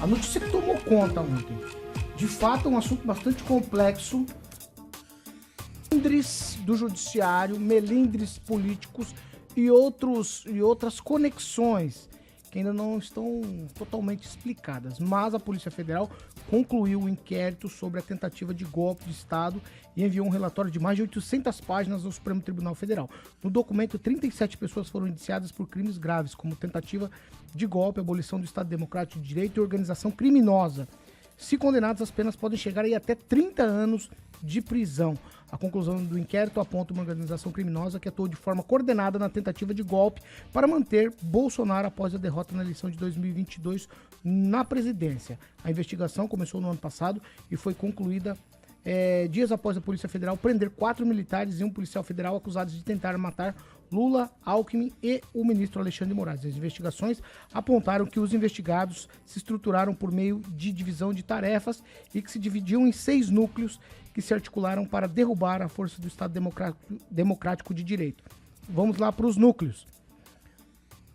A notícia que tomou conta ontem. De fato, é um assunto bastante complexo. Melindres do judiciário, melindres políticos e outras conexões que ainda não estão totalmente explicadas. Mas a Polícia Federal concluiu o inquérito sobre a tentativa de golpe de Estado e enviou um relatório de mais de 800 páginas ao Supremo Tribunal Federal. No documento, 37 pessoas foram indiciadas por crimes graves, como tentativa de golpe, abolição do Estado Democrático de Direito e organização criminosa. Se condenados, as penas podem chegar a até 30 anos de prisão. A conclusão do inquérito aponta uma organização criminosa que atuou de forma coordenada na tentativa de golpe para manter Bolsonaro após a derrota na eleição de 2022 na presidência. A investigação começou no ano passado e foi concluída dias após a Polícia Federal prender 4 militares e um policial federal acusados de tentar matar Lula, Alckmin e o ministro Alexandre de Moraes. As investigações apontaram que os investigados se estruturaram por meio de divisão de tarefas e que se dividiam em 6 núcleos que se articularam para derrubar a força do Estado Democrático de Direito. Vamos lá para os núcleos.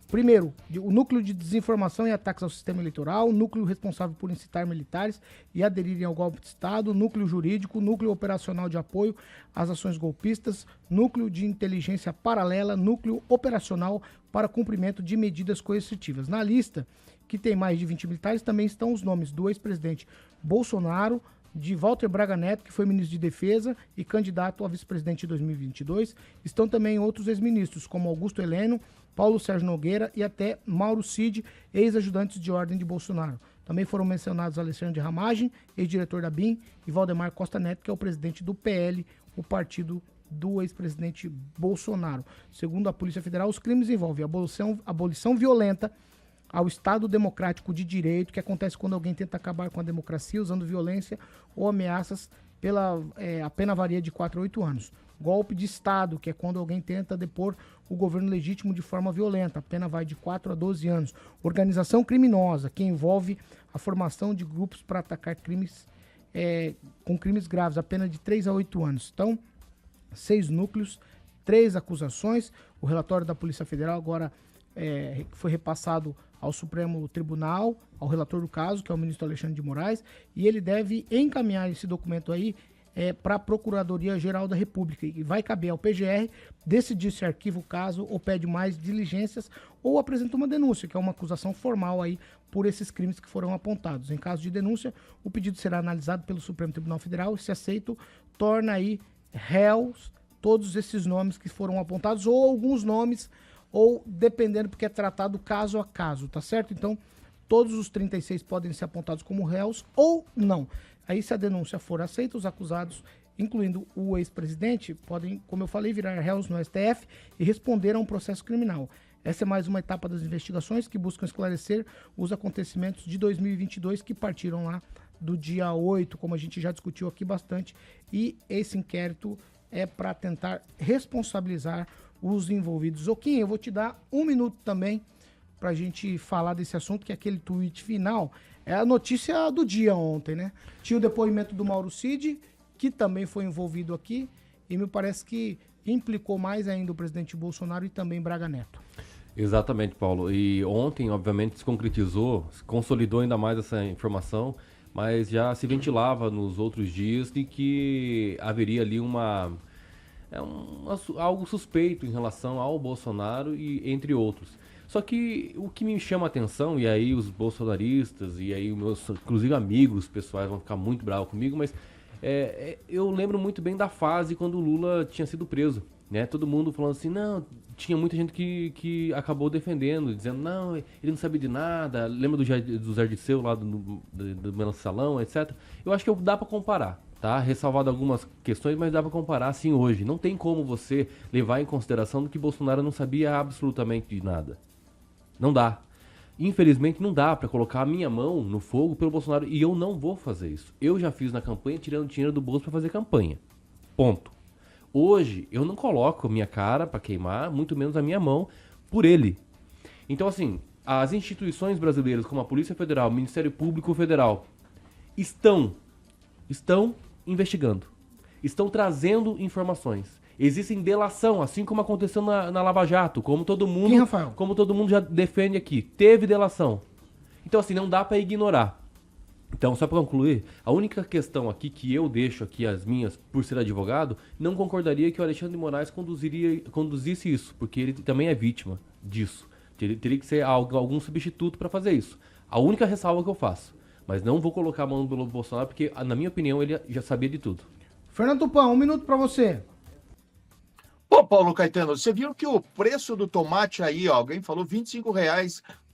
Primeiro, o núcleo de desinformação e ataques ao sistema eleitoral, o núcleo responsável por incitar militares e aderirem ao golpe de Estado, núcleo jurídico, núcleo operacional de apoio às ações golpistas, núcleo de inteligência paralela, núcleo operacional para cumprimento de medidas coercitivas. Na lista, que tem mais de 20 militares, também estão os nomes do ex-presidente Bolsonaro, de Walter Braga Neto, que foi ministro de Defesa e candidato a vice-presidente em 2022. Estão também outros ex-ministros, como Augusto Heleno, Paulo Sérgio Nogueira e até Mauro Cid, ex-ajudantes de ordem de Bolsonaro. Também foram mencionados Alexandre Ramagem, ex-diretor da BIM, e Valdemar Costa Neto, que é o presidente do PL, o partido do ex-presidente Bolsonaro. Segundo a Polícia Federal, os crimes envolvem abolição violenta ao Estado Democrático de Direito, que acontece quando alguém tenta acabar com a democracia usando violência ou ameaças, a pena varia de 4 a 8 anos. Golpe de Estado, que é quando alguém tenta depor o governo legítimo de forma violenta, a pena vai de 4 a 12 anos. Organização criminosa, que envolve a formação de grupos para atacar crimes com crimes graves, a pena de 3 a 8 anos. Então, 6 núcleos, 3 acusações. O relatório da Polícia Federal agora foi repassado ao Supremo Tribunal, ao relator do caso, que é o ministro Alexandre de Moraes, e ele deve encaminhar esse documento aí para a Procuradoria-Geral da República, e vai caber ao PGR decidir se arquiva o caso ou pede mais diligências ou apresenta uma denúncia, que é uma acusação formal aí por esses crimes que foram apontados. Em caso de denúncia, o pedido será analisado pelo Supremo Tribunal Federal e, se aceito, torna aí réus todos esses nomes que foram apontados ou alguns nomes, ou dependendo, porque é tratado caso a caso, tá certo? Então, todos os 36 podem ser apontados como réus ou não. Aí, se a denúncia for aceita, os acusados, incluindo o ex-presidente, podem, como eu falei, virar réus no STF e responder a um processo criminal. Essa é mais uma etapa das investigações que buscam esclarecer os acontecimentos de 2022 que partiram lá do dia 8, como a gente já discutiu aqui bastante, e esse inquérito é para tentar responsabilizar os envolvidos. Oquinha, eu vou te dar 1 minuto também pra gente falar desse assunto, que é aquele tweet final. É a notícia do dia ontem, né? Tinha o depoimento do Mauro Cid, que também foi envolvido aqui, e me parece que implicou mais ainda o presidente Bolsonaro e também Braga Neto. Exatamente, Paulo. E ontem, obviamente, se concretizou, se consolidou ainda mais essa informação, mas já se ventilava nos outros dias de que haveria ali algo suspeito em relação ao Bolsonaro e entre outros. Só que o que me chama a atenção, e aí os bolsonaristas, e aí os meus, inclusive amigos pessoais vão ficar muito bravos comigo, mas eu lembro muito bem da fase quando o Lula tinha sido preso, né? Todo mundo falando assim, não, tinha muita gente que acabou defendendo, dizendo, não, ele não sabia de nada, lembra do Zé Dirceu lá do Mensalão, etc. Eu acho que dá pra comparar. Tá? Ressalvado algumas questões, mas dá pra comparar assim hoje. Não tem como você levar em consideração que Bolsonaro não sabia absolutamente de nada. Não dá. Infelizmente não dá pra colocar a minha mão no fogo pelo Bolsonaro, e eu não vou fazer isso. Eu já fiz na campanha tirando dinheiro do bolso pra fazer campanha. Ponto. Hoje eu não coloco a minha cara pra queimar, muito menos a minha mão, por ele. Então assim, as instituições brasileiras como a Polícia Federal, o Ministério Público Federal estão investigando, estão trazendo informações. Existem delação, assim como aconteceu na Lava Jato, como todo mundo já defende aqui. Teve delação. Então, assim, não dá para ignorar. Então, só para concluir, a única questão aqui que eu deixo aqui as minhas, por ser advogado, não concordaria que o Alexandre de Moraes conduzisse isso, porque ele também é vítima disso. Teria que ser algum substituto para fazer isso. A única ressalva que eu faço. Mas não vou colocar a mão do Bolsonaro, porque, na minha opinião, ele já sabia de tudo. Fernando Tupan, 1 minuto para você. Ô, Paulo Caetano, você viu que o preço do tomate aí, ó, alguém falou R$ 25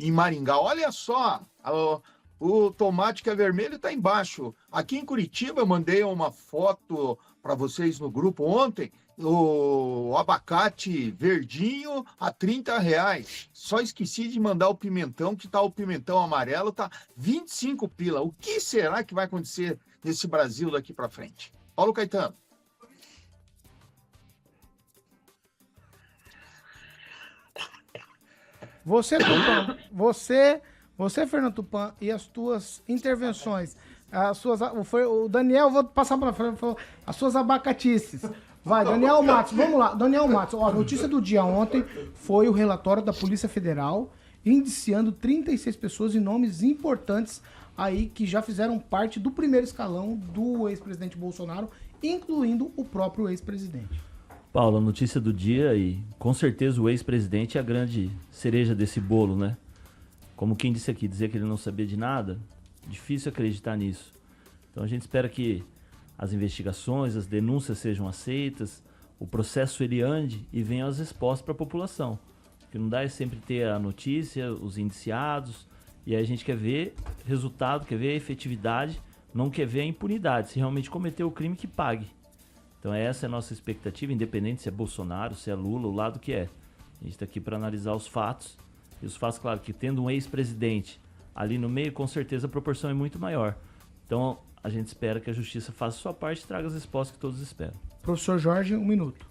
em Maringá. Olha só, o tomate que é vermelho está embaixo. Aqui em Curitiba, eu mandei uma foto para vocês no grupo ontem, o abacate verdinho a R$ 30. Só esqueci de mandar o pimentão, que tá o pimentão amarelo, tá 25 pila. O que será que vai acontecer nesse Brasil daqui para frente? Paulo Caetano. Você, Tupan, você, Fernando Tupan, e as tuas intervenções, o Daniel, vou passar para frente, as suas abacatices. Vai, Daniel Matos, vamos lá. Daniel Matos, ó, a notícia do dia ontem foi o relatório da Polícia Federal indiciando 36 pessoas e nomes importantes aí que já fizeram parte do primeiro escalão do ex-presidente Bolsonaro, incluindo o próprio ex-presidente. Paulo, a notícia do dia e com certeza o ex-presidente é a grande cereja desse bolo, né? Como quem disse aqui, dizer que ele não sabia de nada, difícil acreditar nisso. Então a gente espera que as investigações, as denúncias sejam aceitas, o processo ele ande e venha as respostas para a população. O que não dá é sempre ter a notícia, os indiciados, e aí a gente quer ver resultado, quer ver a efetividade, não quer ver a impunidade. Se realmente cometeu o crime, que pague. Então essa é a nossa expectativa, independente se é Bolsonaro, se é Lula, o lado que é. A gente está aqui para analisar os fatos. E os fatos, claro, que tendo um ex-presidente ali no meio, com certeza a proporção é muito maior. Então a gente espera que a justiça faça a sua parte e traga as respostas que todos esperam. Professor Jorge, 1 minuto.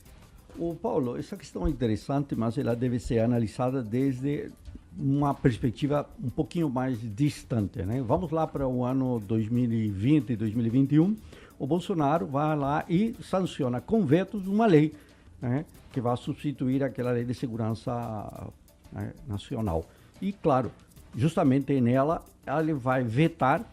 Ô Paulo, essa questão é interessante, mas ela deve ser analisada desde uma perspectiva um pouquinho mais distante, né? Vamos lá para o ano 2020 e 2021. O Bolsonaro vai lá e sanciona com vetos uma lei, né, que vai substituir aquela lei de segurança, né, nacional. E, claro, justamente nela, ele vai vetar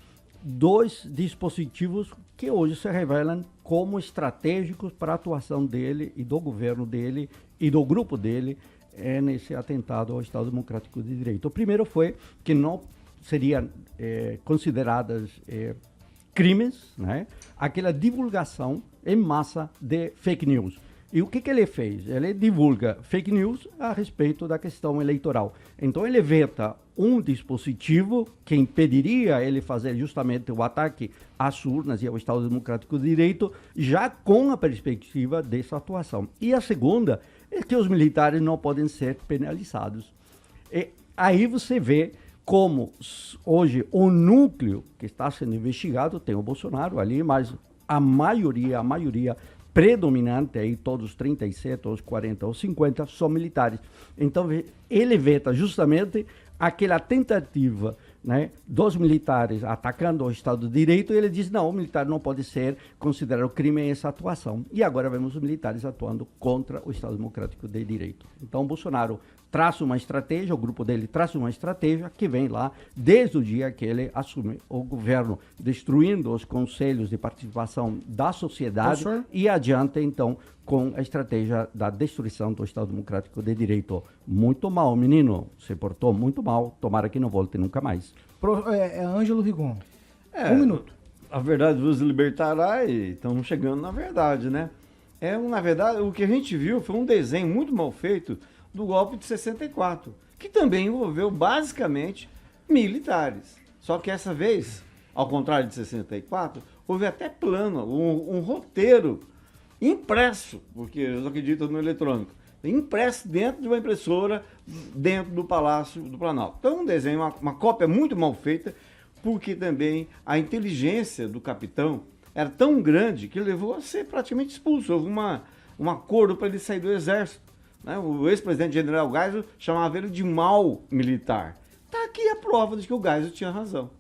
2 dispositivos que hoje se revelam como estratégicos para a atuação dele e do governo dele e do grupo dele nesse atentado ao Estado Democrático de Direito. O primeiro foi que não seriam consideradas crimes, né, aquela divulgação em massa de fake news. E o que ele fez? Ele divulga fake news a respeito da questão eleitoral. Então ele veta um dispositivo que impediria ele fazer justamente o ataque às urnas e ao Estado Democrático de Direito, já com a perspectiva dessa atuação. E a segunda é que os militares não podem ser penalizados. E aí você vê como hoje o núcleo que está sendo investigado tem o Bolsonaro ali, mas a maioria predominante, aí todos 37, os 40, os 50, são militares. Então ele veta justamente aquela tentativa, né, dos militares atacando o Estado de Direito, e ele diz, não, o militar não pode ser considerado crime essa atuação. E agora vemos os militares atuando contra o Estado Democrático de Direito. Então Bolsonaro traça uma estratégia, o grupo dele traça uma estratégia que vem lá desde o dia que ele assume o governo, destruindo os conselhos de participação da sociedade. Professor? E adianta então com a estratégia da destruição do Estado Democrático de Direito. Muito mal, menino, se portou muito mal, tomara que não volte nunca mais. Ângelo Rigon, 1 minuto. A verdade vos libertará e estamos chegando na verdade, né? Na verdade, o que a gente viu foi um desenho muito mal feito do golpe de 64, que também envolveu basicamente militares. Só que essa vez, ao contrário de 64, houve até plano, um roteiro impresso, porque eles acreditam no eletrônico, impresso dentro de uma impressora, dentro do Palácio do Planalto. Então um desenho, uma cópia muito mal feita, porque também a inteligência do capitão era tão grande que levou a ser praticamente expulso. Houve um acordo para ele sair do exército. Né? O ex-presidente General Geisel chamava ele de mau militar. Está aqui a prova de que o Geisel tinha razão.